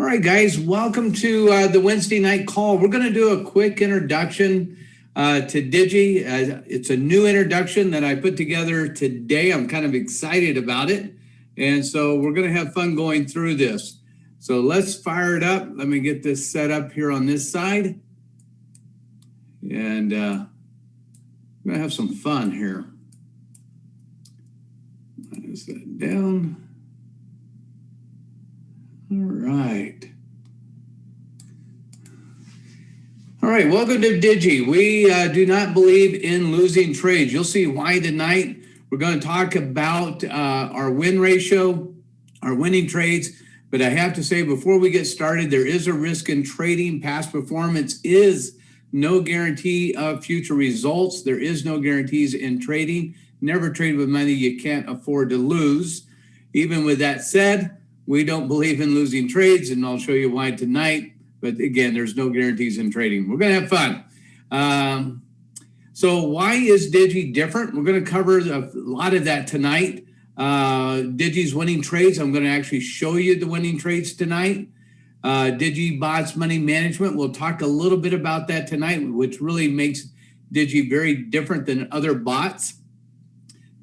All right, guys, welcome to the Wednesday night call. We're going to do a quick introduction to Digi. It's a new introduction that I put together today. I'm kind of excited about it. And so we're going to have fun going through this. So let's fire it up. Let me get this set up here on this side. And we're going to have some fun here. Minus that down. All right. All right, welcome to Digi. We do not believe in losing trades. You'll see why tonight. We're going to talk about our win ratio, our winning trades. But I have to say, before we get started, there is a risk in trading. Past performance is no guarantee of future results. There is no guarantees in trading. Never trade with money you can't afford to lose. Even with that said, we don't believe in losing trades, and I'll show you why tonight. But again, there's no guarantees in trading. We're going to have fun. So why is Digi different? We're going to cover a lot of that tonight. Digi's winning trades. I'm going to actually show you the winning trades tonight. digieBot's money management. We'll talk a little bit about that tonight, which really makes Digi very different than other bots.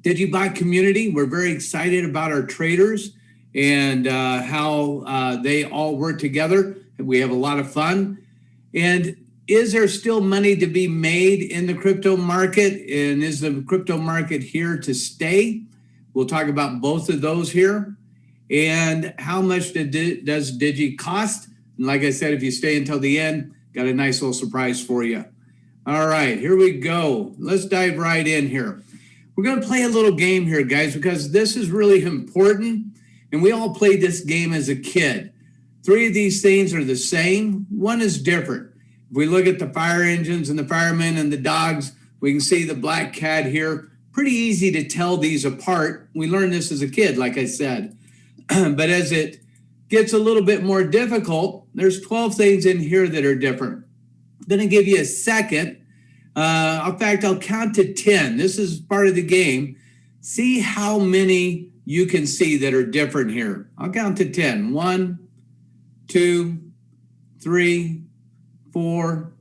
digieBot community. We're very excited about our traders and how they all work together. We have a lot of fun. And is there still money to be made in the crypto market? And is the crypto market here to stay? We'll talk about both of those here. And how much does Digi cost? And like I said, if you stay until the end, got a nice little surprise for you. All right, here we go. Let's dive right in here. We're going to play a little game here, guys, because this is really important. And we all played this game as a kid. Three of these things are the same. One is different. If we look at the fire engines and the firemen and the dogs, we can see the black cat here. Pretty easy to tell these apart. We learned this as a kid, like I said. But as it gets a little bit more difficult, there's 12 things in here that are different. I'm going to give you a second. In fact, I'll count to 10. This is part of the game. See how many you can see that are different here. I'll count to 10. 1, 2, 3, 4,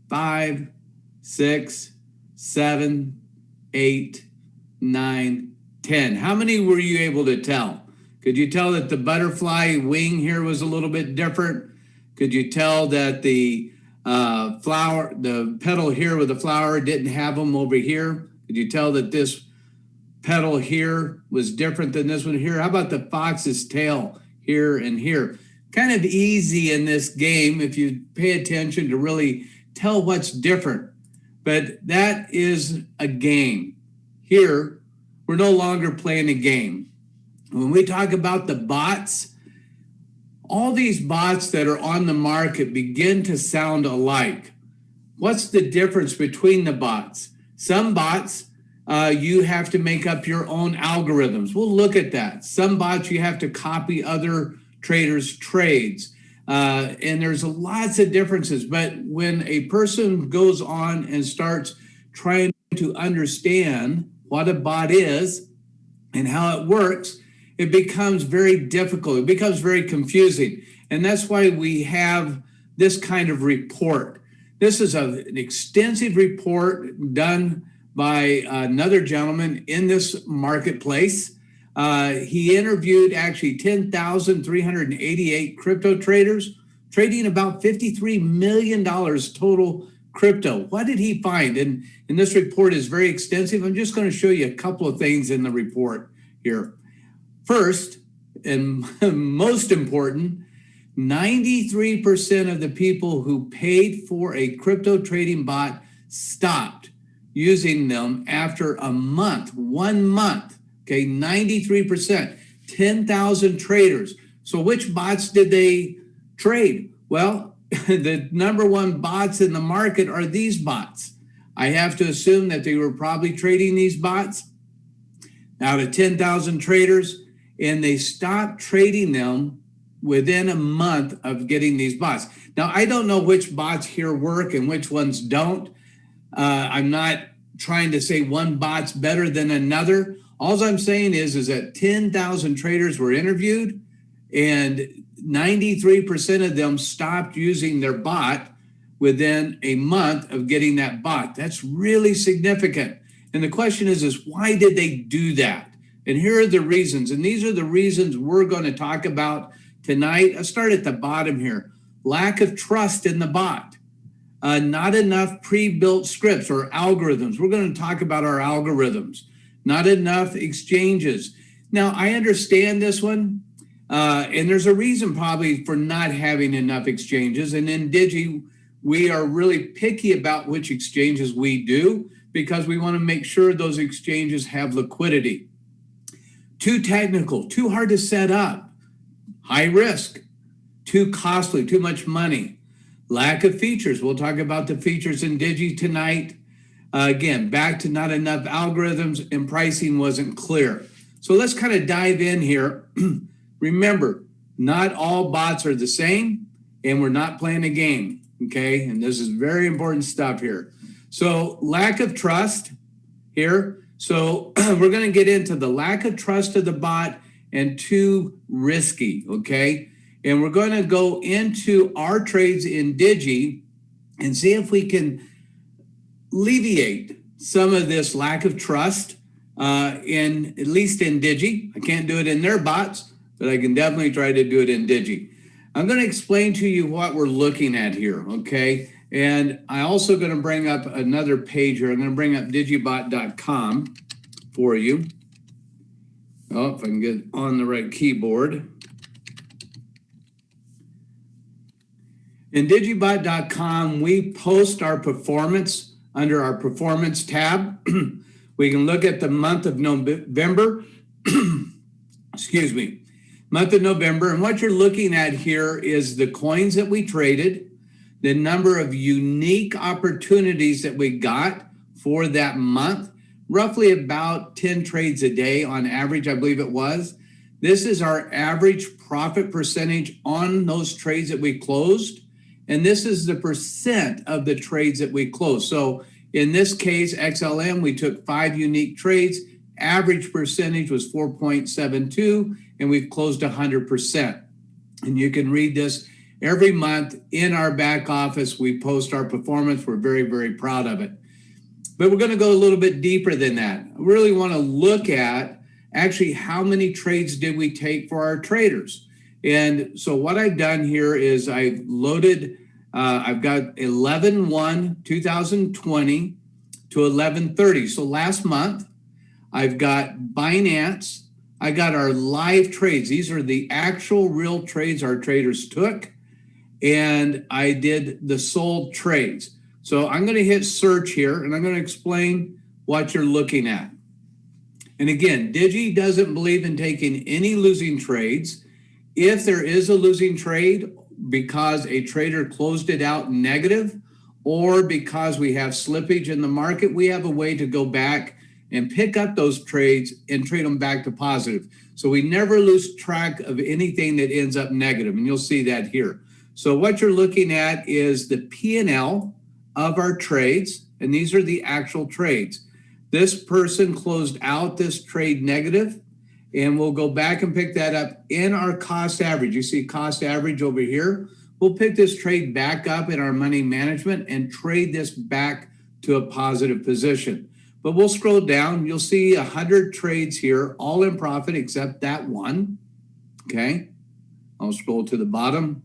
5, 6, 7, 8, 9, 10. How many were you able to tell? Could you tell that the butterfly wing here was a little bit different? Could you tell that the flower, the petal here with the flower didn't have them over here? Could you tell that this petal here was different than this one here? How about the fox's tail here and here? Kind of easy in this game if you pay attention to really tell what's different. But that is a game. Here, we're no longer playing a game. When we talk about the bots, all these bots that are on the market begin to sound alike. What's the difference between the bots? Some bots, you have to make up your own algorithms. We'll look at that. Some bots, you have to copy other traders' trades. And there's lots of differences. But when a person goes on and starts trying to understand what a bot is and how it works, it becomes very difficult. It becomes very confusing. And that's why we have this kind of report. This is an extensive report done by another gentleman in this marketplace. He interviewed actually 10,388 crypto traders, trading about $53 million total crypto. What did he find? And this report is very extensive. I'm just going to show you a couple of things in the report here. First, and most important, 93% of the people who paid for a crypto trading bot stopped using them after a month, 1 month. Okay, 93%, 10,000 traders. So which bots did they trade? Well, the number one bots in the market are these bots. I have to assume that they were probably trading these bots out of 10,000 traders, and they stopped trading them within a month of getting these bots. Now, I don't know which bots here work and which ones don't. I'm not trying to say one bot's better than another. All I'm saying is that 10,000 traders were interviewed and 93% of them stopped using their bot within a month of getting that bot. That's really significant. And the question is why did they do that? And here are the reasons. And these are the reasons we're going to talk about tonight. I'll start at the bottom here. Lack of trust in the bot. Not enough pre-built scripts or algorithms. We're going to talk about our algorithms. Not enough exchanges. Now, I understand this one, and there's a reason probably for not having enough exchanges. And in Digi, we are really picky about which exchanges we do because we want to make sure those exchanges have liquidity. Too technical, too hard to set up, high risk, too costly, too much money. Lack of features. We'll talk about the features in Digi tonight. Again, back to not enough algorithms and pricing wasn't clear. So let's kind of dive in here. Remember, not all bots are the same, and we're not playing a game, okay? And this is very important stuff here. So lack of trust here. So we're going to get into the lack of trust of the bot and too risky, okay? And we're going to go into our trades in Digi and see if we can alleviate some of this lack of trust in at least in Digi. I can't do it in their bots, but I can definitely try to do it in Digi. I'm going to explain to you what we're looking at here, okay? And I'm also going to bring up another page here. I'm going to bring up digieBot.com for you. Oh, if I can get on the right keyboard. In digieBot.com, we post our performance under our performance tab. We can look at the month of November, excuse me, month of November. And what you're looking at here is the coins that we traded, the number of unique opportunities that we got for that month, roughly about 10 trades a day on average, I believe it was. This is our average profit percentage on those trades that we closed. And this is the percent of the trades that we closed. So in this case, XLM, we took 5 unique trades. Average percentage was 4.72, and we've closed 100%. And you can read this every month in our back office. We post our performance. We're very, very proud of it. But we're going to go a little bit deeper than that. I really want to look at actually how many trades did we take for our traders. And so what I've done here is I've loaded, I've got 11/1/2020 to 11/30. So last month, I've got Binance. I got our live trades. These are the actual real trades our traders took. And I did the sold trades. So I'm going to hit search here, and I'm going to explain what you're looking at. And again, Digi doesn't believe in taking any losing trades. If there is a losing trade because a trader closed it out negative or because we have slippage in the market, we have a way to go back and pick up those trades and trade them back to positive. So we never lose track of anything that ends up negative, and you'll see that here. So what you're looking at is the P&L of our trades, and these are the actual trades. This person closed out this trade negative, and we'll go back and pick that up in our cost average. You see cost average over here. We'll pick this trade back up in our money management and trade this back to a positive position. But we'll scroll down. You'll see 100 trades here, all in profit except that one. Okay. I'll scroll to the bottom.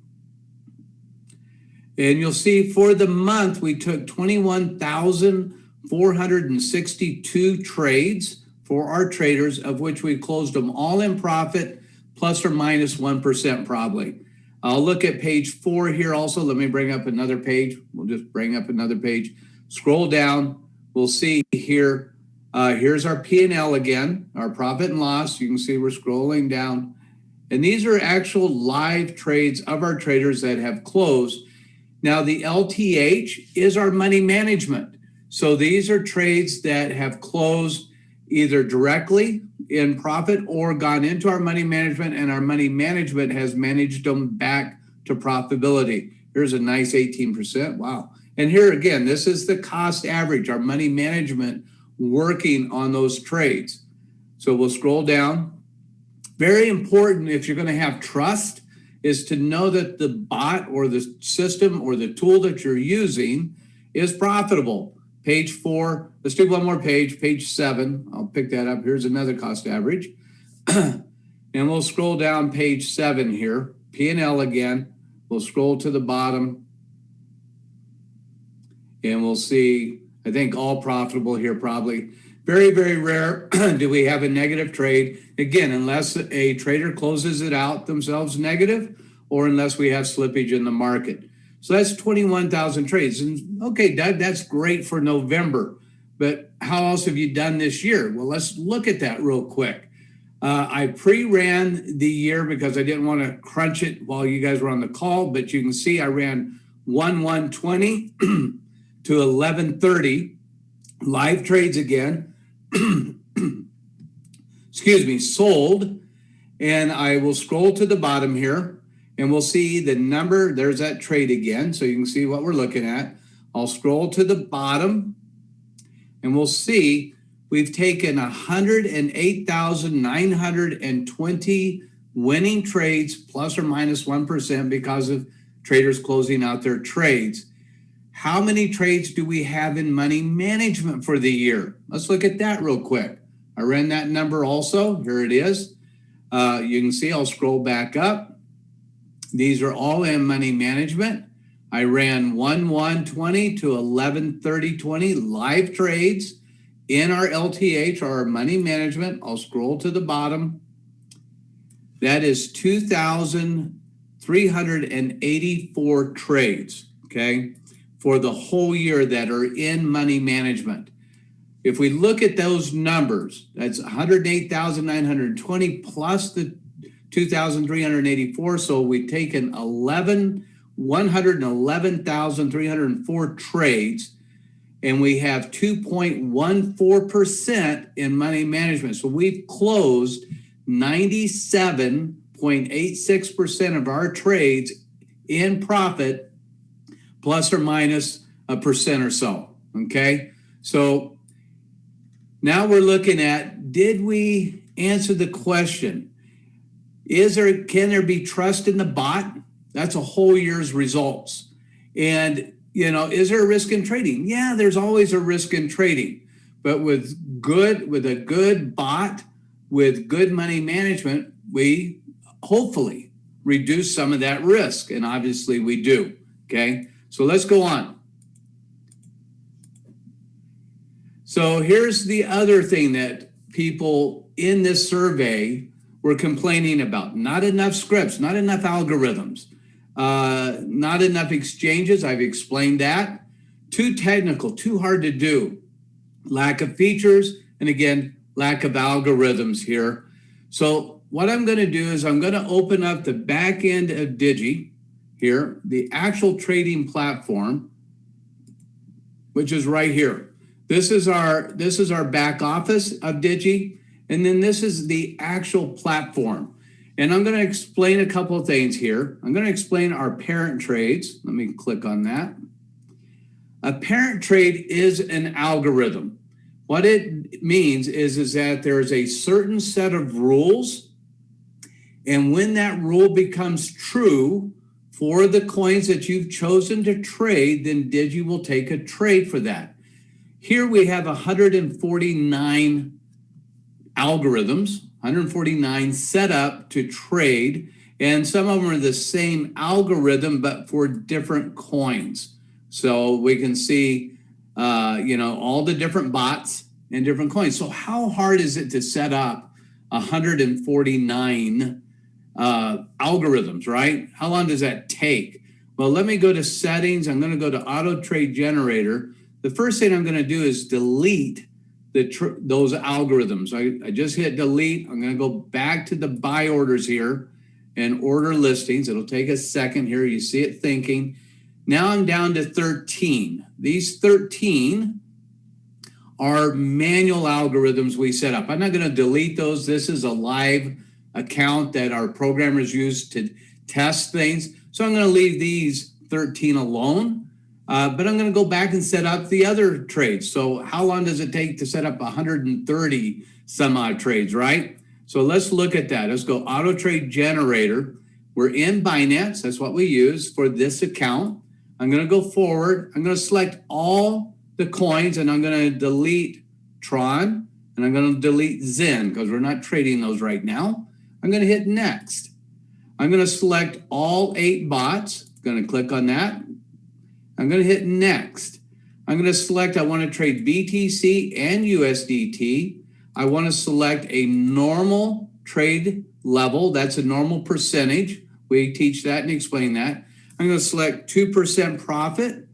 And you'll see for the month, we took 21,462 trades for our traders, of which we closed them all in profit, plus or minus 1% probably. I'll look at page 4 here also. Let me bring up another page. We'll just bring up another page. Scroll down. We'll see here. Here's our P&L again, our profit and loss. You can see we're scrolling down. And these are actual live trades of our traders that have closed. Now, the LTH is our money management. So these are trades that have closed either directly in profit or gone into our money management, and our money management has managed them back to profitability. Here's a nice 18%. Wow. And here again, this is the cost average, our money management working on those trades. So we'll scroll down. Very important if you're going to have trust is to know that the bot or the system or the tool that you're using is profitable. Page 4, let's do one more page, page 7. I'll pick that up. Here's another cost average. And we'll scroll down page 7 here, P&L again. We'll scroll to the bottom and we'll see, I think all profitable here probably. Very, very rare do we have a negative trade. Again, unless a trader closes it out themselves negative or unless we have slippage in the market. So that's 21,000 trades. And okay, Doug, that's great for November. But how else have you done this year? Well, let's look at that real quick. I pre-ran the year because I didn't want to crunch it while you guys were on the call. But you can see I ran 1/120 to 11:30 live trades again. Excuse me, sold. And I will scroll to the bottom here and we'll see the number. There's that trade again. So you can see what we're looking at. I'll scroll to the bottom and we'll see we've taken 108,920 winning trades plus or minus 1% because of traders closing out their trades. How many trades do we have in money management for the year? Let's look at that real quick. I ran that number also. Here it is. You can see I'll scroll back up. These are all in money management. I ran 1/120 to 11:30:20 live trades in our LTH, our money management. I'll scroll to the bottom. That is 2,384 trades, okay, for the whole year that are in money management. If we look at those numbers, that's 108,920 plus the 2,384. So we've taken 111,304 trades, and we have 2.14% in money management. So we've closed 97.86% of our trades in profit, plus or minus a percent or so. Okay, so now we're looking at, did we answer the question? Can there be trust in the bot? That's a whole year's results. And, is there a risk in trading? Yeah, there's always a risk in trading. But with a good bot, with good money management, we hopefully reduce some of that risk. And obviously we do. Okay, so let's go on. So here's the other thing that people in this survey were complaining about. Not enough scripts, not enough algorithms, not enough exchanges. I've explained that. Too technical, too hard to do. Lack of features, and again, lack of algorithms here. So what I'm going to do is I'm going to open up the back end of Digi here, the actual trading platform, which is right here. This is our back office of Digi, and then this is the actual platform. And I'm going to explain a couple of things here. I'm going to explain our parent trades. Let me click on that. A parent trade is an algorithm. What it means is that there's a certain set of rules, and when that rule becomes true for the coins that you've chosen to trade, then Digi will take a trade for that. Here we have 149 algorithms, 149 set up to trade, and some of them are the same algorithm but for different coins. So we can see, all the different bots and different coins. So how hard is it to set up 149 algorithms, right? How long does that take? Well, let me go to settings. I'm going to go to auto trade generator. The first thing I'm going to do is delete those algorithms. I just hit delete. I'm going to go back to the buy orders here and order listings. It'll take a second here. You see it thinking. Now I'm down to 13. These 13 are manual algorithms we set up. I'm not going to delete those. This is a live account that our programmers use to test things. So I'm going to leave these 13 alone. But I'm going to go back and set up the other trades. So how long does it take to set up 130 some odd trades, right? So let's look at that. Let's go auto trade generator. We're in Binance. That's what we use for this account. I'm going to go forward. I'm going to select all the coins and I'm going to delete Tron and I'm going to delete Zen because we're not trading those right now. I'm going to hit next. I'm going to select all 8 bots. I'm going to click on that. I'm going to hit next. I'm going to select, I want to trade BTC and USDT. I want to select a normal trade level. That's a normal percentage. We teach that and explain that. I'm going to select 2% profit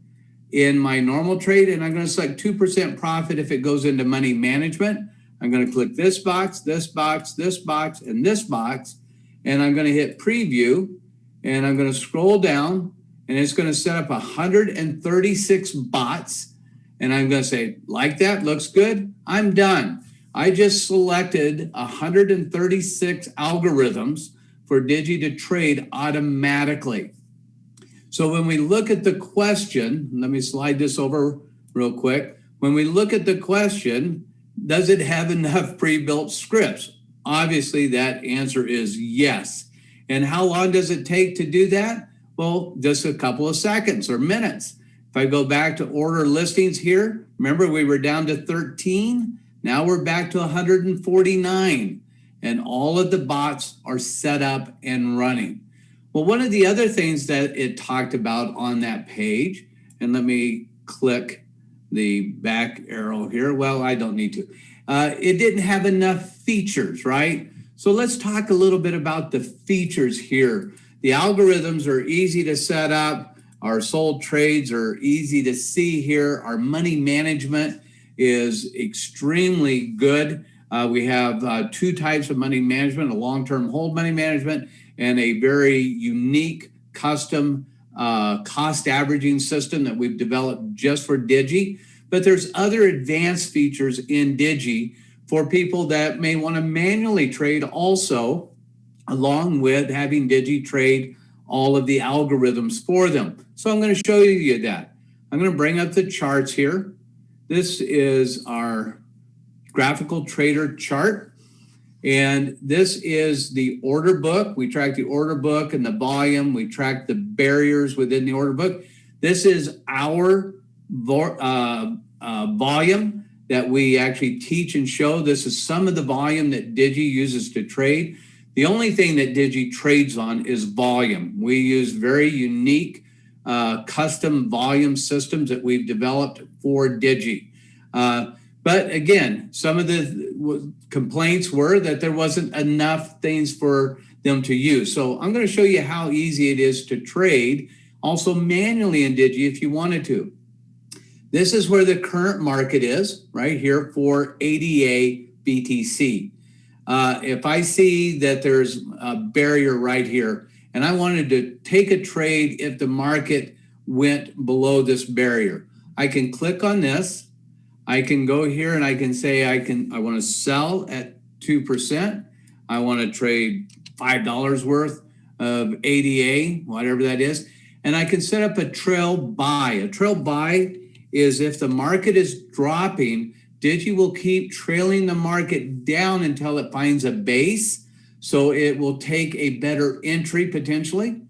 in my normal trade, and I'm going to select 2% profit if it goes into money management. I'm going to click this box, this box, this box, and this box, and I'm going to hit preview, and I'm going to scroll down, and it's going to set up 136 bots, and I'm going to say, like that, looks good, I'm done. I just selected 136 algorithms for Digi to trade automatically. So when we look at the question, let me slide this over real quick. When we look at the question, does it have enough pre-built scripts? Obviously, that answer is yes. And how long does it take to do that? Well, just a couple of seconds or minutes. If I go back to order listings here, remember we were down to 13. Now we're back to 149. And all of the bots are set up and running. Well, one of the other things that it talked about on that page, and let me click the back arrow here. Well, I don't need to. It didn't have enough features, right? So let's talk a little bit about the features here. The algorithms are easy to set up. Our sold trades are easy to see here. Our money management is extremely good. We have 2 types of money management, a long-term hold money management and a very unique custom cost averaging system that we've developed just for Digi. But there's other advanced features in Digi for people that may want to manually trade also, along with having Digi trade all of the algorithms for them. So I'm going to show you that. I'm going to bring up the charts here. This is our graphical trader chart. And this is the order book. We track the order book and the volume. We track the barriers within the order book. This is our volume that we actually teach and show. This is some of the volume that Digi uses to trade. The only thing that Digi trades on is volume. We use very unique custom volume systems that we've developed for Digi. But again, some of the complaints were that there wasn't enough things for them to use. So I'm going to show you how easy it is to trade also manually in Digi if you wanted to. This is where the current market is right here for ADA BTC. If I see that there's a barrier right here and I wanted to take a trade if the market went below this barrier, I can click on this. I can go here and I can say I want to sell at 2%. I want to trade $5 worth of ADA, whatever that is. And I can set up a trail buy. A trail buy is if the market is dropping, Digi will keep trailing the market down until it finds a base. So it will take a better entry potentially.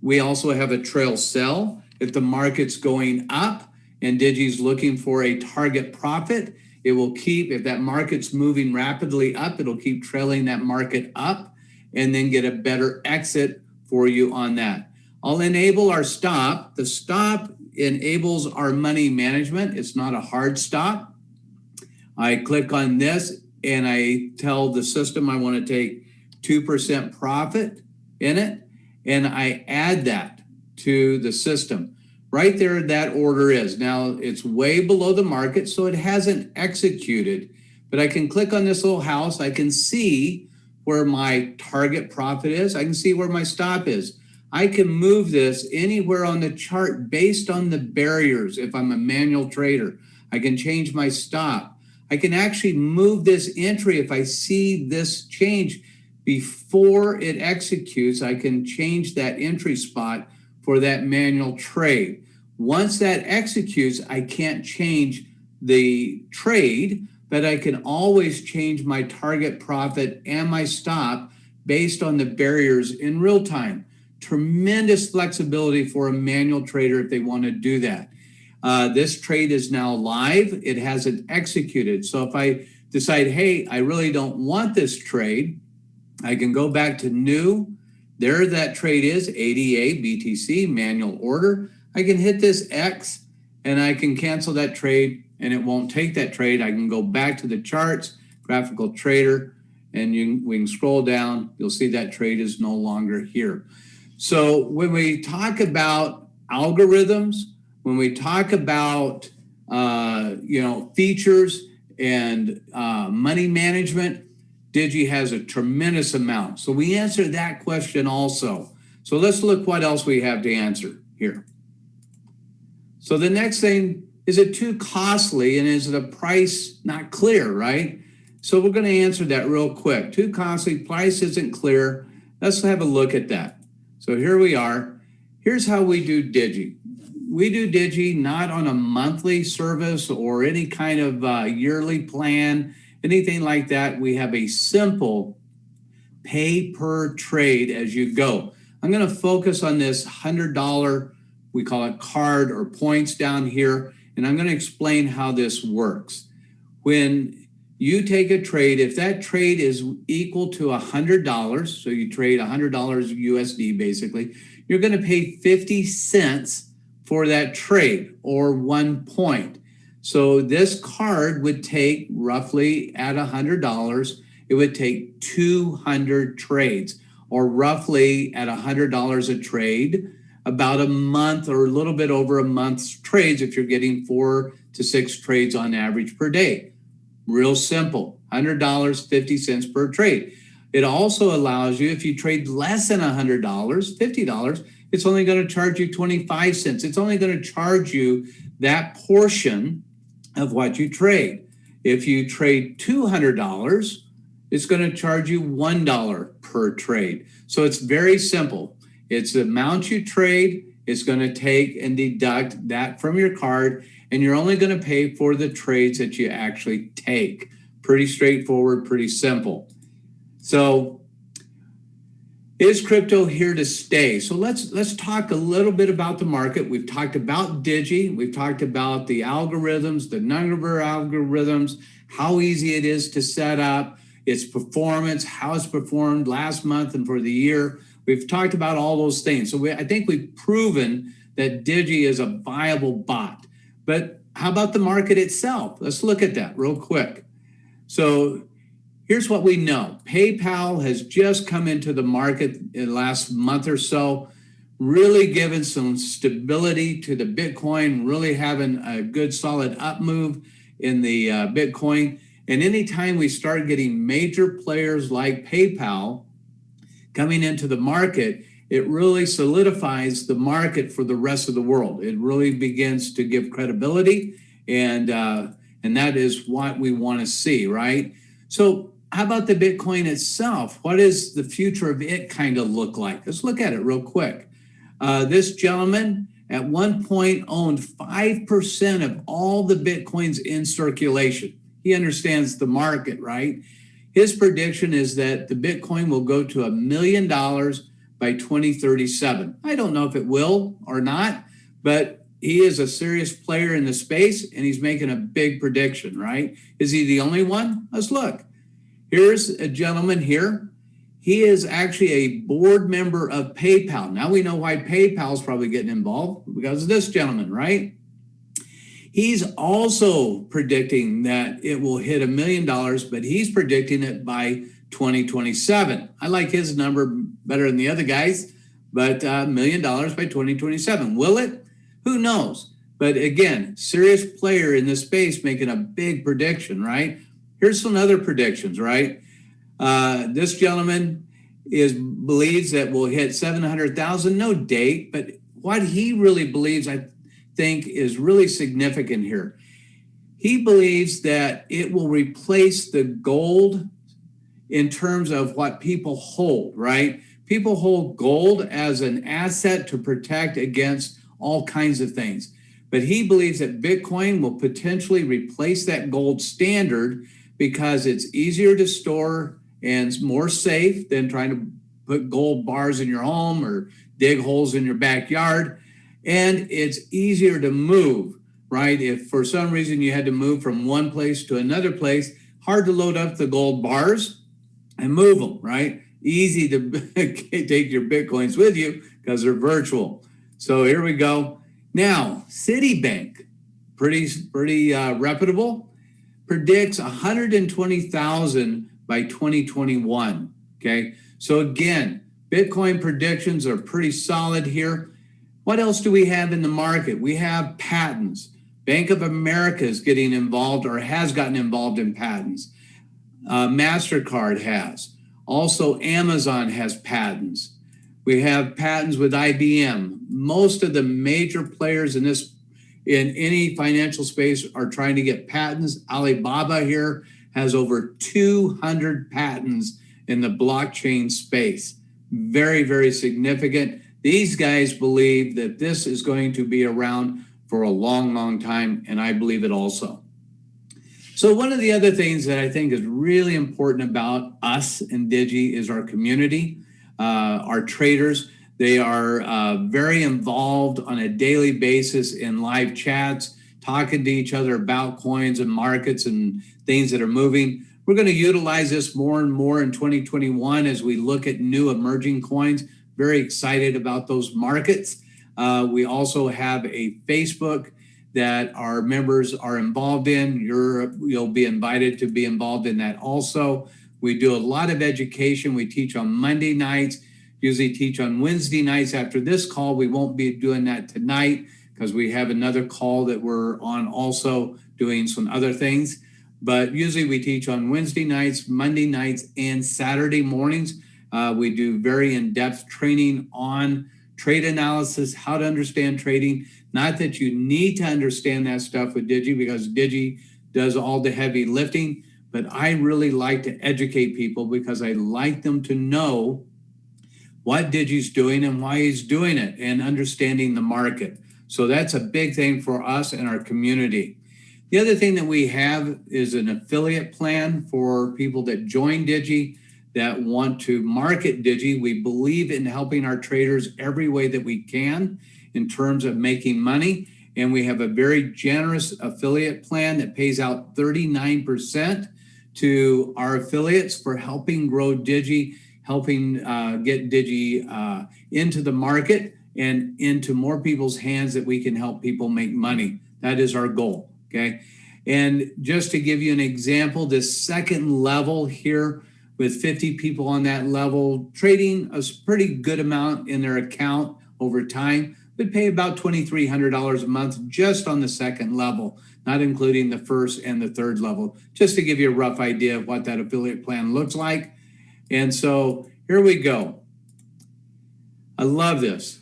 We also have a trail sell. If the market's going up, and Digi's looking for a target profit, it will keep, if that market's moving rapidly up, it'll keep trailing that market up and then get a better exit for you on that. I'll enable our stop. The stop enables our money management. It's not a hard stop. I click on this and I tell the system I want to take 2% profit in it, and I add that to the system. Right there, that order is. Now, it's way below the market, so it hasn't executed. But I can click on this little house. I can see where my target profit is. I can see where my stop is. I can move this anywhere on the chart based on the barriers. If I'm a manual trader, I can change my stop. I can actually move this entry if I see this change before it executes. I can change that entry spot for that manual trade. Once that executes, I can't change the trade, but I can always change my target profit and my stop based on the barriers in real time. Tremendous flexibility for a manual trader if they want to do that. This trade is now live. It hasn't executed. So if I decide, hey, I really don't want this trade, I can go back to new. There that trade is, ADA, BTC, manual order. I can hit this X and I can cancel that trade and it won't take that trade. I can go back to the charts, graphical trader, and we can scroll down. You'll see that trade is no longer here. So when we talk about algorithms, when we talk about features and money management, Digi has a tremendous amount. So we answer that question also. So let's look what else we have to answer here. So the next thing, is it too costly and is the price not clear, right? So we're going to answer that real quick. Too costly, price isn't clear. Let's have a look at that. So here we are. Here's how we do Digi. We do Digi not on a monthly service or any kind of yearly plan, anything like that. We have a simple pay per trade as you go. I'm going to focus on this $100, we call it card or points down here, and I'm going to explain how this works. When you take a trade, if that trade is equal to $100, so you trade $100 USD basically, you're going to pay 50 cents for that trade or 1 point. So this card would take roughly at $100, it would take 200 trades or roughly at $100 a trade, about a month or a little bit over a month's trades if you're getting 4 to 6 trades on average per day. Real simple, $100, 50 cents per trade. It also allows you, if you trade less than $100, $50, it's only going to charge you 25 cents. It's only going to charge you that portion of what you trade. If you trade $200, it's going to charge you $1 per trade. So it's very simple. It's the amount you trade, it's going to take and deduct that from your card, and you're only going to pay for the trades that you actually take. Pretty straightforward, pretty simple. So is crypto here to stay? So let's talk a little bit about the market. We've talked about Digi. We've talked about the algorithms, the number of algorithms, how easy it is to set up, its performance, how it's performed last month and for the year. We've talked about all those things. So I think we've proven that Digi is a viable bot. But how about the market itself? Let's look at that real quick. So here's what we know. PayPal has just come into the market in the last month or so, really given some stability to the Bitcoin, really having a good solid up move in the Bitcoin. And anytime we start getting major players like PayPal coming into the market, it really solidifies the market for the rest of the world. It really begins to give credibility, and that is what we want to see, right? So how about the Bitcoin itself? What does the future of it kind of look like? Let's look at it real quick. This gentleman at one point owned 5% of all the Bitcoins in circulation. He understands the market, right? His prediction is that the Bitcoin will go to $1 million by 2037. I don't know if it will or not, but he is a serious player in the space and he's making a big prediction, right? Is he the only one? Let's look. Here's a gentleman here. He is actually a board member of PayPal. Now we know why PayPal is probably getting involved, because of this gentleman, right? He's also predicting that it will hit $1 million, but he's predicting it by 2027. I like his number better than the other guys, but $1 million by 2027. Will it? Who knows? But again, serious player in this space making a big prediction, right? Here's some other predictions, right? This gentleman believes that we'll hit 700,000, no date, but what he really believes, I think, is really significant here. He believes that it will replace the gold in terms of what people hold, right? People hold gold as an asset to protect against all kinds of things. But he believes that Bitcoin will potentially replace that gold standard because it's easier to store and more safe than trying to put gold bars in your home or dig holes in your backyard. And it's easier to move, right? If for some reason you had to move from one place to another place, hard to load up the gold bars and move them, right? Easy to take your Bitcoins with you because they're virtual. So here we go. Now, Citibank, pretty reputable, predicts 120,000 by 2021. Okay, so again, Bitcoin predictions are pretty solid here. What else do we have in the market? We have patents. Bank of America is getting involved or has gotten involved in patents. MasterCard has. Also, Amazon has patents. We have patents with IBM. Most of the major players in any financial space are trying to get patents. Alibaba here has over 200 patents in the blockchain space. Very, very significant. These guys believe that this is going to be around for a long, long time, and I believe it also. So one of the other things that I think is really important about us in Digi is our community, our traders. They are very involved on a daily basis in live chats, talking to each other about coins and markets and things that are moving. We're going to utilize this more and more in 2021 as we look at new emerging coins. Very excited about those markets. We also have a Facebook that our members are involved in. You'll be invited to be involved in that also. We do a lot of education. We teach on Monday nights, usually teach on Wednesday nights. After this call, we won't be doing that tonight because we have another call that we're on also doing some other things. But usually we teach on Wednesday nights, Monday nights, and Saturday mornings. We do very in-depth training on trade analysis, how to understand trading. Not that you need to understand that stuff with Digi because Digi does all the heavy lifting, but I really like to educate people because I like them to know what Digi's doing and why he's doing it and understanding the market. So that's a big thing for us and our community. The other thing that we have is an affiliate plan for people that join Digi that want to market Digi. We believe in helping our traders every way that we can in terms of making money. And we have a very generous affiliate plan that pays out 39% to our affiliates for helping grow Digi, helping get Digi into the market and into more people's hands that we can help people make money. That is our goal, okay? And just to give you an example, this second level here with 50 people on that level, trading a pretty good amount in their account over time, would pay about $2,300 a month just on the second level, not including the first and the third level, just to give you a rough idea of what that affiliate plan looks like. And so here we go. I love this.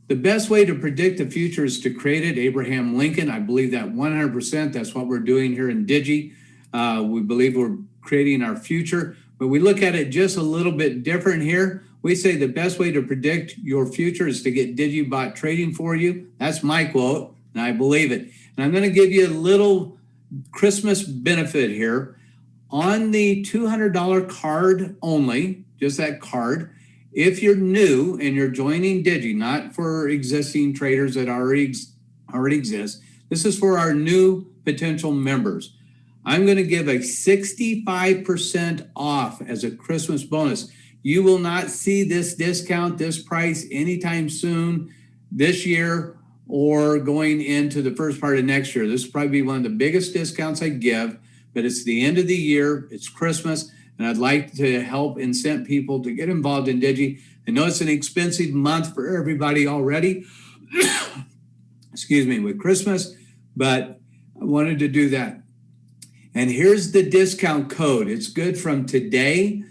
The best way to predict the future is to create it. Abraham Lincoln, I believe that 100%. That's what we're doing here in Digi. We believe we're creating our future, but we look at it just a little bit different here. We say the best way to predict your future is to get digieBot trading for you. That's my quote, and I believe it. And I'm going to give you a little Christmas benefit here. On the $200 card only, just that card, if you're new and you're joining Digi, not for existing traders that already exist, this is for our new potential members. I'm going to give a 65% off as a Christmas bonus. You will not see this discount, this price anytime soon this year or going into the first part of next year. This will probably be one of the biggest discounts I give, but it's the end of the year, it's Christmas, and I'd like to help incent people to get involved in Digi. I know it's an expensive month for everybody already, excuse me, with Christmas, but I wanted to do that. And here's the discount code. It's good from today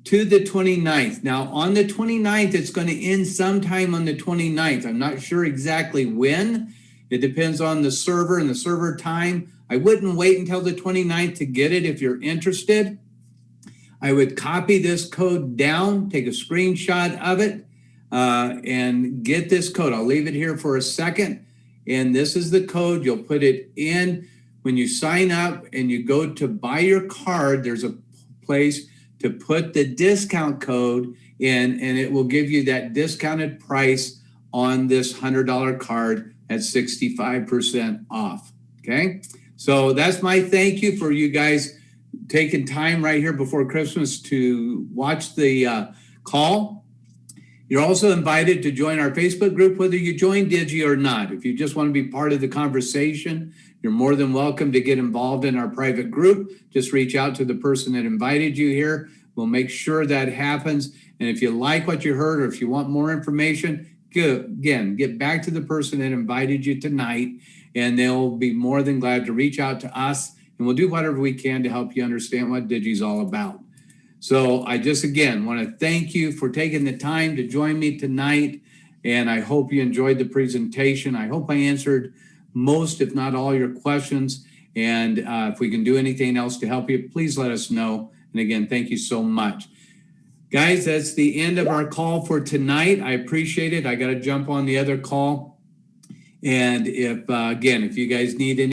to the 29th. Now, on the 29th, it's going to end sometime on the 29th. I'm not sure exactly when. It depends on the server and the server time. I wouldn't wait until the 29th to get it if you're interested. I would copy this code down, take a screenshot of it, and get this code. I'll leave it here for a second. And this is the code. You'll put it in when you sign up and you go to buy your card. There's a place to put the discount code in, and it will give you that discounted price on this $100 card at 65% off. Okay. So that's my thank you for you guys taking time right here before Christmas to watch the call. You're also invited to join our Facebook group, whether you join Digi or not. If you just want to be part of the conversation, you're more than welcome to get involved in our private group. Just reach out to the person that invited you here. We'll make sure that happens. And if you like what you heard, or if you want more information, get back to the person that invited you tonight, and they'll be more than glad to reach out to us, and we'll do whatever we can to help you understand what Digi's all about. So I just, again, want to thank you for taking the time to join me tonight, and I hope you enjoyed the presentation. I hope I answered most, if not all, your questions, and if we can do anything else to help you, please let us know. And again, thank you so much. Guys, that's the end of our call for tonight. I appreciate it. I got to jump on the other call. And if, again, if you guys need any